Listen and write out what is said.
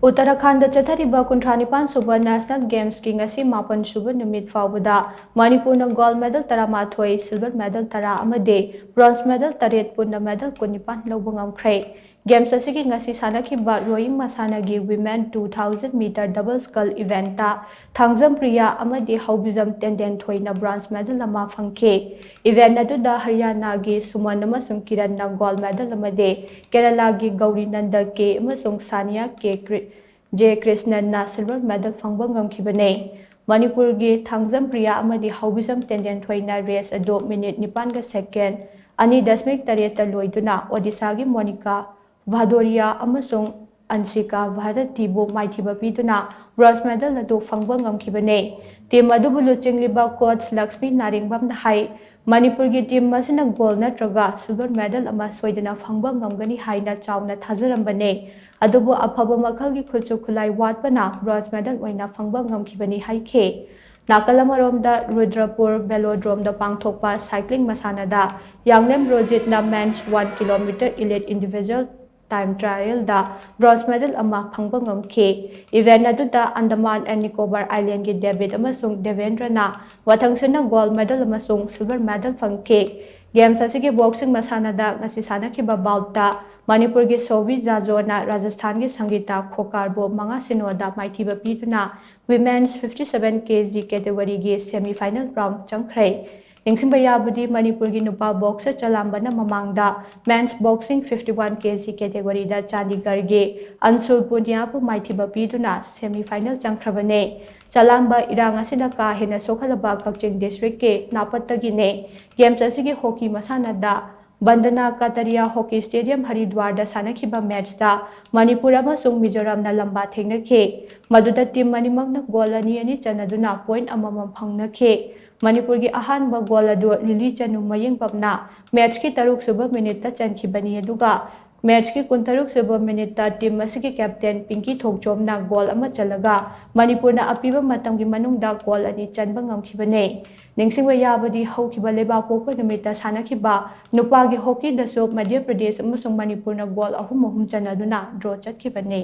उत्तराखंड चथरीबा कुंथ्रानिपान सुबह national games की ngasi मापन सुबह नुमित फाउबदा Manipur gold medal 13 silver medal 10 bronze medal 3 पुन्ना मेडल 19 लौब ngamkhre गेम्स असि ngasi सानखिबा रोइंग मसानागी विमेन 2000 मीटर डबल स्कल इवेंटा थांगजम प्रिया अमदि हौबिजम टेंडेन थोइना ब्रोंज मेडल अमा फंखे इवेंट अदुदा हरियाणा की सुमन अमसुंग किरण गोल्ड मेडल अमदे केरला की गौरी नंदा के अमसुंग Sania K J Krishnan silver medal फंग ngमखिबने मणिपुर की थांगजम प्रिया अमदि हौबिजम टेंडेन थोइना रेस अदो मिनिट 9 सेकेंड 2.8 लोइदुना ओडिशा की मोनिका भादोरिया अमसुंग अंशिका भारतीबु माइथिबा पीदुना ब्रोंज मेडल अदो फंग ngमखिबने टीम अदुबु लुचिंगलिबा कोच लक्ष्मी नारिंगबम हाई मणिपुर की टीम मसिना गोल्ड नत्रगा सिल्वर मेडल अमा सोइदना फंग ngमगनी हाइना चावना थाजरंबने अदुबु अफब मखल की खुचु खुलाई वाटपना ब्रोंज मेडल ओइना फंग ngमखिबनी हाइखे नाकलमरोमदा रुद्रपुर बेलोड्रोमदा पांगथोकपा साइक्लिंग मसानादा यांगलेम रोजितना men's 1 kilometre elite individual time trial दा ब्रोंज मेडल अमा फंग ngमखे इवेंट अदुदा अंडमान एंड निकोबार आइलैंड की डेविड अमसुंग देवेंद्रना वथंगसना गोल्ड मेडल अमसुंग सिल्वर मेडल फंखे गेम्स असि बॉक्सिंग मसानादा ngasi सानखिबा बाउटा मणिपुर की सोवी जाजोना राजस्थान की संगीता खोकारबो मंगा सिनोदा माइथिबा पीदुना विमेन्स 57 केजी कैटेगरी की सेमीफाइनल राउंड चंखरे निंगसिंबयाबुदी मणिपुर की नुपा बॉक्सर चलांबना ममांगदा मेंस बॉक्सिंग 51 केजी कैटेगरी दा चंडीगढ़ के अंशुल पुनियाबु माइथिबा पीदुना सेमीफाइनल चंखरबने चलांबा इरांग असिदा का हेना सोखलबा कक्चिंग डिस्ट्रिक्ट के नापत्तगिने गेम्स असि हॉकी मसानादा बंदना कतरिया हॉकी स्टेडियम हरिद्वार सानखिबा मैचदा मणिपुर अमसुंग मिजोरमना लंबा थेंगनखे मदुदा टीम मनिमगना गोल अनि चनदुना पॉइंट अममम फंगनखे मणिपुर की अहानबा गोल अदु लिली चनु मयंगपमना मैच की 3 सुबह मिनट चनखिबनी अदुगा मैच की 23 सुबह मिनट टीम असि कैप्टन पिंकी थोकचोमना गोल अमा चलगा मणिपुरना अपिबा मतम की मनुंगदा गोल अनि चनबा ngमखिबने निंगसिंगबा याबदी हौखिबा लेबापोक नुमिता सानखिबा नुपागी हॉकी दसो मध्य प्रदेश अमसुंग मणिपुरना गोल अहुम चनदुना ड्रॉ चटखिबने।